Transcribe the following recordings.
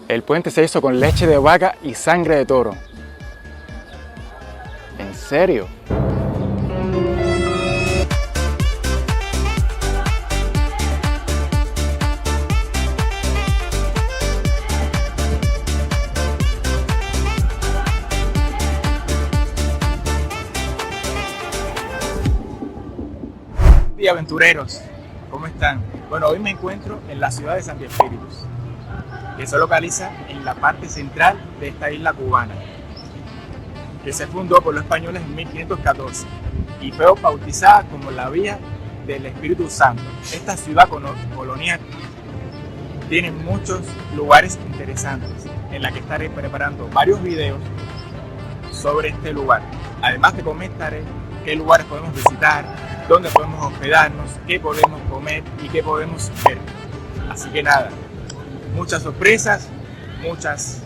El puente se hizo con leche de vaca y sangre de toro. ¿En serio? Y aventureros, ¿cómo están? Bueno, hoy me encuentro en la ciudad de Santi Espíritus, que se localiza en la parte central de esta isla cubana, que se fundó por los españoles en 1514 y fue bautizada como la Villa del Espíritu Santo. Esta ciudad colonial tiene muchos lugares interesantes en la que estaré preparando varios videos sobre este lugar. Además te comentaré qué lugares podemos visitar, dónde podemos hospedarnos, qué podemos comer y qué podemos ver. Así que nada, muchas sorpresas, muchas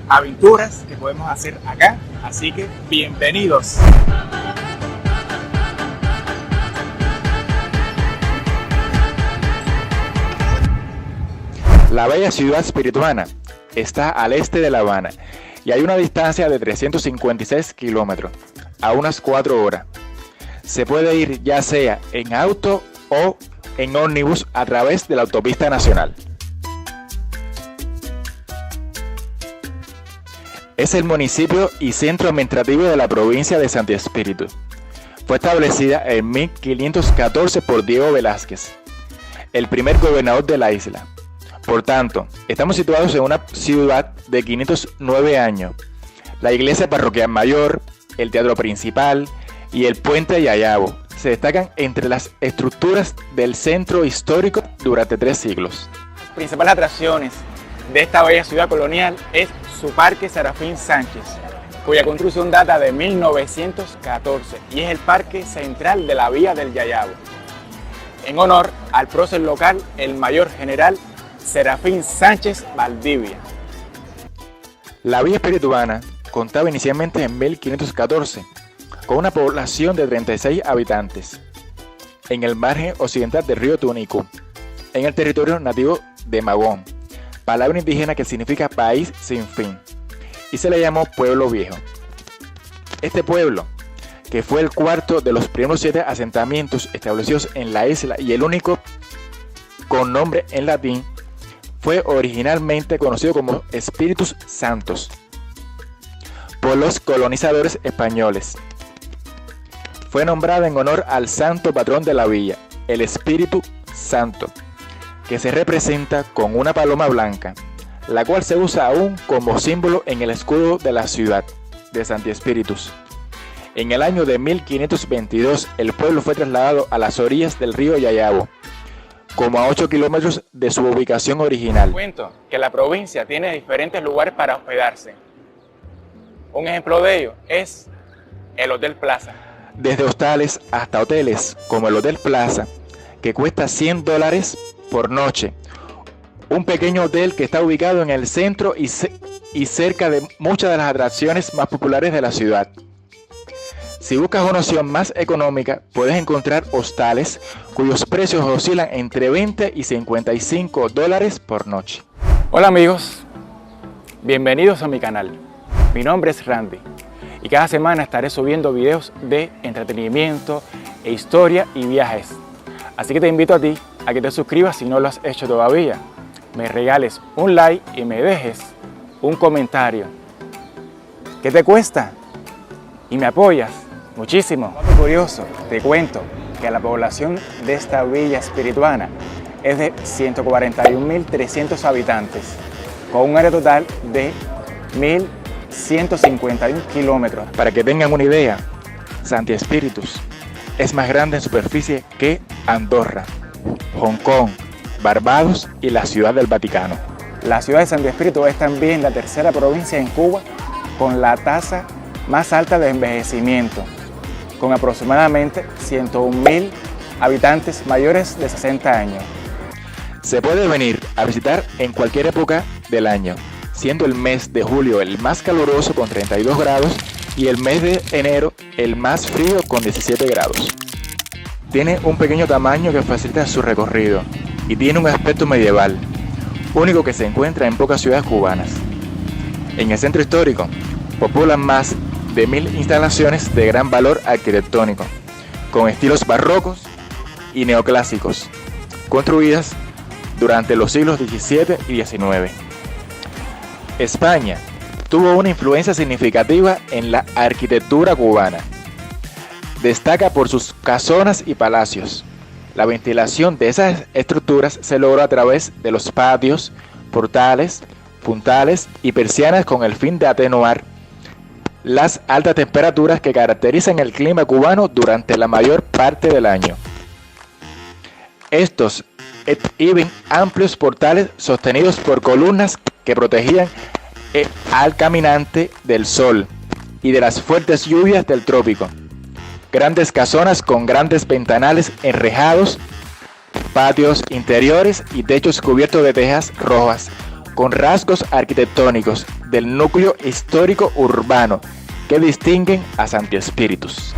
aventuras que podemos hacer acá, así que bienvenidos. La bella ciudad espirituana está al este de La Habana y hay una distancia de 356 kilómetros, a unas 4 horas. Se puede ir ya sea en auto o en ómnibus a través de la autopista nacional. Es el municipio y centro administrativo de la provincia de Santi Espíritu. Fue establecida en 1514 por Diego Velázquez, el primer gobernador de la isla. Por tanto, estamos situados en una ciudad de 509 años. La iglesia parroquial mayor, el teatro principal y el puente Yayabo se destacan entre las estructuras del centro histórico durante 3 siglos. Las principales atracciones de esta bella ciudad colonial es su parque Serafín Sánchez, cuya construcción data de 1914 y es el parque central de la Villa del Yayabo, en honor al prócer local, el mayor general Serafín Sánchez Valdivia. La Villa Espirituana contaba inicialmente en 1514 con una población de 36 habitantes, en el margen occidental del río Túnico, en el territorio nativo de Magón, palabra indígena que significa país sin fin, y se le llamó Pueblo Viejo. Este pueblo, que fue el cuarto de los primeros 7 asentamientos establecidos en la isla y el único con nombre en latín, fue originalmente conocido como Espíritus Santos por los colonizadores españoles. Fue nombrada en honor al santo patrón de la villa, el Espíritu Santo, que se representa con una paloma blanca, la cual se usa aún como símbolo en el escudo de la ciudad de Santi Espíritus. En el año de 1522, el pueblo fue trasladado a las orillas del río Yayabo, como a 8 kilómetros de su ubicación original. Cuento que la provincia tiene diferentes lugares para hospedarse. Un ejemplo de ello es el Hotel Plaza. Desde hostales hasta hoteles, como el Hotel Plaza, que cuesta $100 por noche. Un pequeño hotel que está ubicado en el centro y cerca de muchas de las atracciones más populares de la ciudad. Si buscas una opción más económica, puedes encontrar hostales cuyos precios oscilan entre $20 y $55 por noche. Hola amigos, bienvenidos a mi canal. Mi nombre es Randy y cada semana estaré subiendo videos de entretenimiento, historia y viajes. Así que te invito a ti a que te suscribas si no lo has hecho todavía, me regales un like y me dejes un comentario. ¿Qué te cuesta? Y me apoyas muchísimo. Como curioso, te cuento que la población de esta villa espirituana es de 141.300 habitantes, con un área total de 1.151 kilómetros. Para que tengan una idea, Santi Espíritus es más grande en superficie que Andorra, Hong Kong, Barbados y la Ciudad del Vaticano. La ciudad de Santi Espíritu es también la tercera provincia en Cuba con la tasa más alta de envejecimiento, con aproximadamente 101.000 habitantes mayores de 60 años. Se puede venir a visitar en cualquier época del año, siendo el mes de julio el más caluroso con 32 grados y el mes de enero el más frío con 17 grados. Tiene un pequeño tamaño que facilita su recorrido y tiene un aspecto medieval, único que se encuentra en pocas ciudades cubanas. En el centro histórico populan más de 1000 instalaciones de gran valor arquitectónico, con estilos barrocos y neoclásicos, construidas durante los siglos XVII y XIX. España tuvo una influencia significativa en la arquitectura cubana. Destaca por sus casonas y palacios. La ventilación de esas estructuras se logró a través de los patios, portales, puntales y persianas con el fin de atenuar las altas temperaturas que caracterizan el clima cubano durante la mayor parte del año. Estos exhiben amplios portales sostenidos por columnas que protegían al caminante del sol y de las fuertes lluvias del trópico. Grandes casonas con grandes ventanales enrejados, patios interiores y techos cubiertos de tejas rojas, con rasgos arquitectónicos del núcleo histórico urbano que distinguen a Santi Espíritus.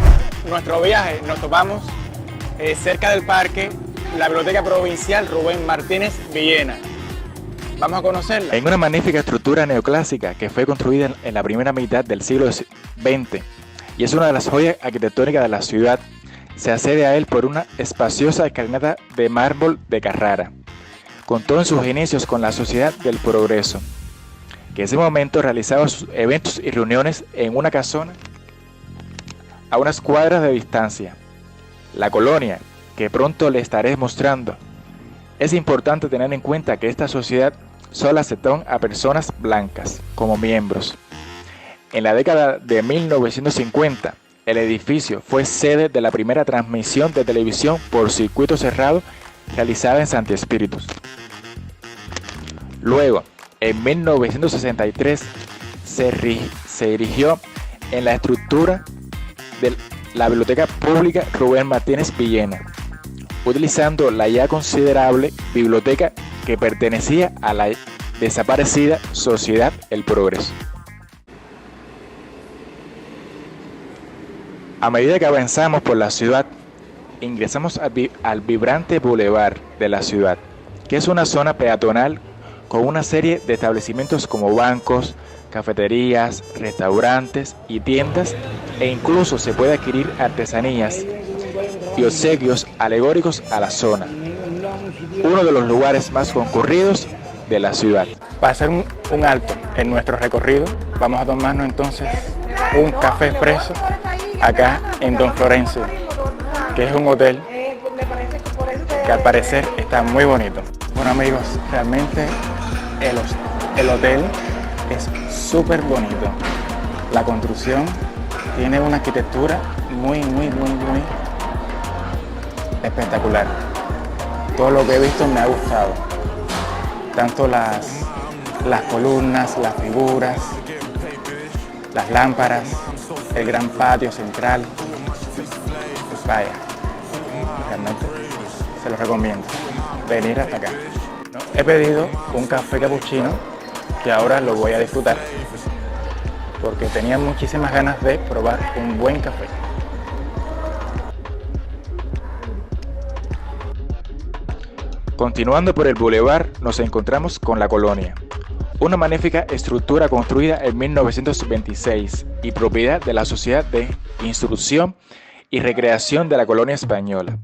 Nuestro viaje nos topamos cerca del parque, la Biblioteca Provincial Rubén Martínez Villena. Vamos a conocerla. En una magnífica estructura neoclásica que fue construida en la primera mitad del siglo XX y es una de las joyas arquitectónicas de la ciudad, se accede a él por una espaciosa escalinata de mármol de Carrara. Contó en sus inicios con la Sociedad del Progreso, que en ese momento realizaba sus eventos y reuniones en una casona a unas cuadras de distancia. La colonia, que pronto le estaré mostrando. Es importante tener en cuenta que esta sociedad solo aceptó a personas blancas como miembros. En la década de 1950, el edificio fue sede de la primera transmisión de televisión por circuito cerrado realizada en Santi Espíritus. Luego, en 1963, se erigió en la estructura de la Biblioteca Pública Rubén Martínez Villena, utilizando la ya considerable biblioteca que pertenecía a la desaparecida Sociedad El Progreso. A medida que avanzamos por la ciudad, ingresamos al vibrante bulevar de la ciudad, que es una zona peatonal con una serie de establecimientos como bancos, cafeterías, restaurantes y tiendas, e incluso se puede adquirir artesanías y obsequios alegóricos a la zona, uno de los lugares más concurridos de la ciudad. Para hacer un alto en nuestro recorrido, vamos a tomarnos entonces un café expreso acá en Don Florencio, que es un hotel que al parecer está muy bonito. Bueno amigos, realmente el hotel es súper bonito. La construcción tiene una arquitectura muy espectacular. Todo lo que he visto me ha gustado. Tanto las columnas, las figuras, las lámparas, el gran patio central. Pues vaya, realmente se los recomiendo venir hasta acá. He pedido un café cappuccino que ahora lo voy a disfrutar porque tenía muchísimas ganas de probar un buen café. Continuando por el bulevar, nos encontramos con la colonia, una magnífica estructura construida en 1926 y propiedad de la Sociedad de Instrucción y Recreación de la Colonia Española.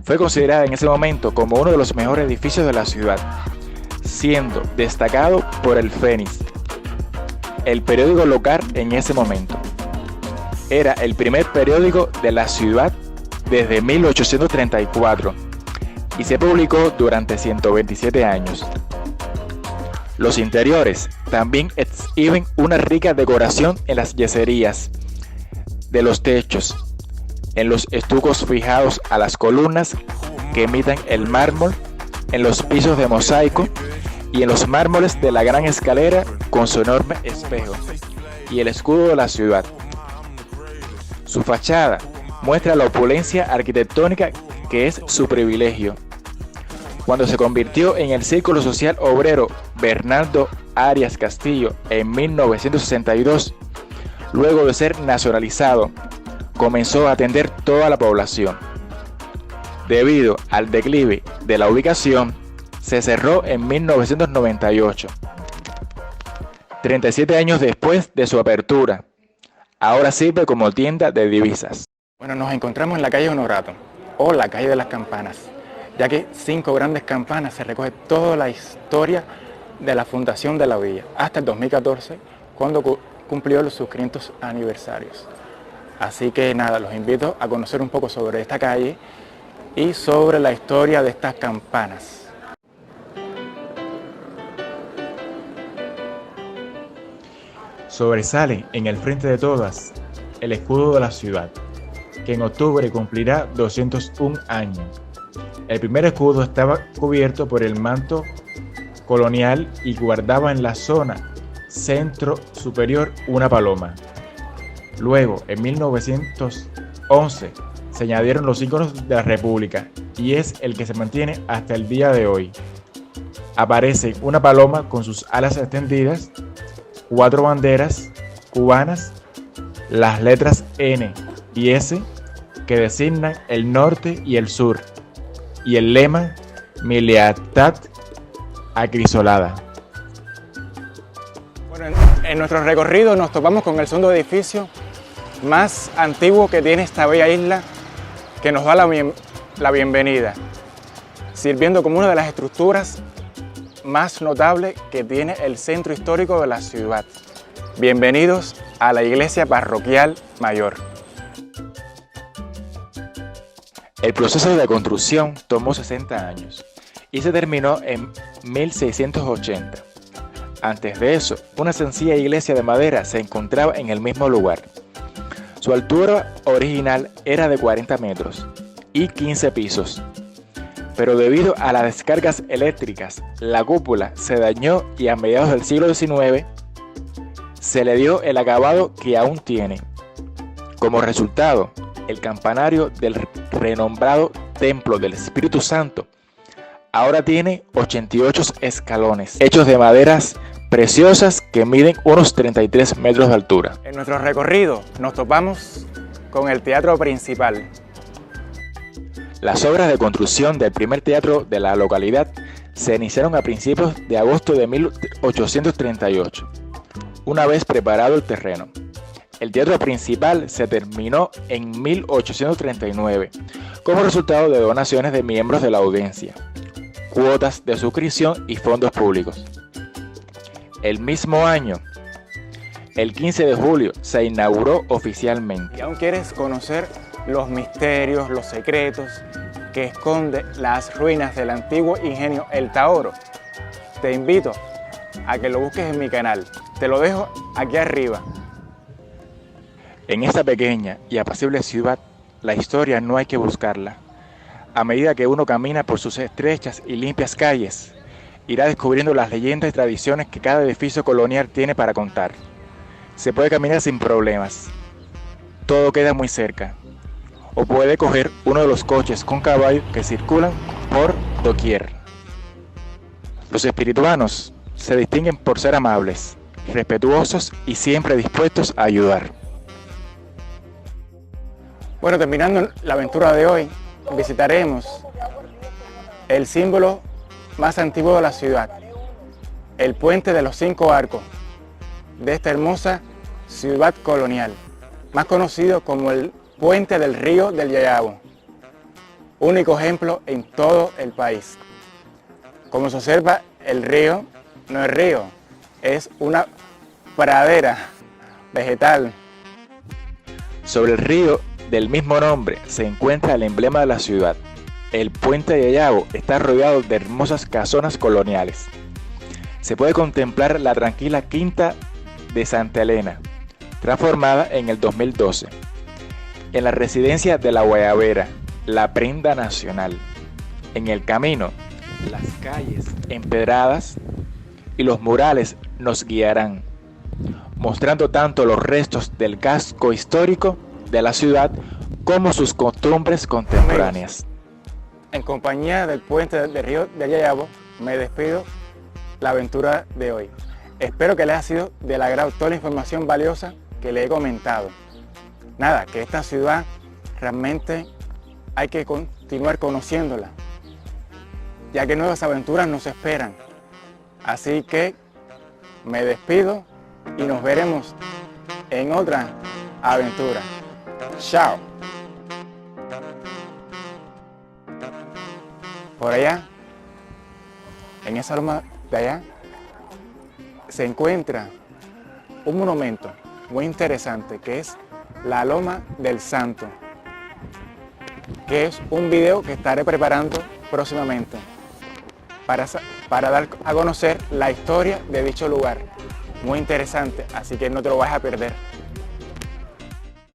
Fue considerada en ese momento como uno de los mejores edificios de la ciudad, siendo destacado por el Fénix, el periódico local en ese momento. Era el primer periódico de la ciudad desde 1834 y se publicó durante 127 años. Los interiores también exhiben una rica decoración en las yeserías de los techos, en los estucos fijados a las columnas que imitan el mármol, en los pisos de mosaico y en los mármoles de la gran escalera con su enorme espejo y el escudo de la ciudad. Su fachada muestra la opulencia arquitectónica que es su privilegio. Cuando se convirtió en el Círculo Social Obrero Bernardo Arias Castillo en 1962, luego de ser nacionalizado, comenzó a atender toda la población. Debido al declive de la ubicación, se cerró en 1998, 37 años después de su apertura. Ahora sirve como tienda de divisas. Bueno, nos encontramos en la calle Honorato, o la calle de las campanas, ya que 5 grandes campanas se recoge toda la historia de la fundación de la villa, hasta el 2014, cuando cumplió sus 500 aniversarios. Así que nada, los invito a conocer un poco sobre esta calle y sobre la historia de estas campanas. Sobresale en el frente de todas el escudo de la ciudad, que en octubre cumplirá 201 años. El primer escudo estaba cubierto por el manto colonial y guardaba en la zona centro superior una paloma. Luego, en 1911, se añadieron los iconos de la República y es el que se mantiene hasta el día de hoy. Aparece una paloma con sus alas extendidas, 4 banderas cubanas, las letras N y S que designan el norte y el sur, y el lema Mi lealtad acrisolada. Bueno, en nuestro recorrido nos topamos con el segundo edificio más antiguo que tiene esta bella isla, que nos da la bienvenida, sirviendo como una de las estructuras más notables que tiene el centro histórico de la ciudad. Bienvenidos a la iglesia parroquial mayor. El proceso de construcción tomó 60 años y se terminó en 1680. Antes de eso, una sencilla iglesia de madera se encontraba en el mismo lugar. Su altura original era de 40 metros y 15 pisos. Pero debido a las descargas eléctricas, la cúpula se dañó y a mediados del siglo XIX se le dio el acabado que aún tiene. Como resultado, el campanario del renombrado Templo del Espíritu Santo ahora tiene 88 escalones, hechos de maderas preciosas que miden unos 33 metros de altura. En nuestro recorrido nos topamos con el teatro principal. Las obras de construcción del primer teatro de la localidad se iniciaron a principios de agosto de 1838, una vez preparado el terreno. El teatro principal se terminó en 1839 como resultado de donaciones de miembros de la audiencia, cuotas de suscripción y fondos públicos. El mismo año, el 15 de julio, se inauguró oficialmente. Si aún quieres conocer los misterios, los secretos que esconde las ruinas del antiguo ingenio El Taoro, te invito a que lo busques en mi canal. Te lo dejo aquí arriba. En esta pequeña y apacible ciudad, la historia no hay que buscarla. A medida que uno camina por sus estrechas y limpias calles, irá descubriendo las leyendas y tradiciones que cada edificio colonial tiene para contar. Se puede caminar sin problemas. Todo queda muy cerca. O puede coger uno de los coches con caballo que circulan por doquier. Los espirituanos se distinguen por ser amables, respetuosos y siempre dispuestos a ayudar. Bueno, terminando la aventura de hoy, visitaremos el símbolo más antiguo de la ciudad, el puente de los 5 arcos de esta hermosa ciudad colonial, más conocido como el puente del río del Yayabo, único ejemplo en todo el país. Como se observa, el río no es río, es una pradera vegetal. Sobre el río del mismo nombre se encuentra el emblema de la ciudad. El puente de Yayabo está rodeado de hermosas casonas coloniales. Se puede contemplar la tranquila quinta de Santa Elena, transformada en el 2012, en la residencia de la Guayabera, la prenda nacional. En el camino, las calles empedradas y los murales nos guiarán, mostrando tanto los restos del casco histórico de la ciudad como sus costumbres contemporáneas. En compañía del puente del río de Yayabo, me despido la aventura de hoy. Espero que les haya sido del agrado toda la información valiosa que le he comentado. Nada, que esta ciudad realmente hay que continuar conociéndola. ya que nuevas aventuras nos esperan. Así que me despido y nos veremos en otra aventura. Chao. Por allá, en esa loma de allá, se encuentra un monumento muy interesante que es la Loma del Santo, que es un video que estaré preparando próximamente para dar a conocer la historia de dicho lugar. Muy interesante, así que no te lo vas a perder.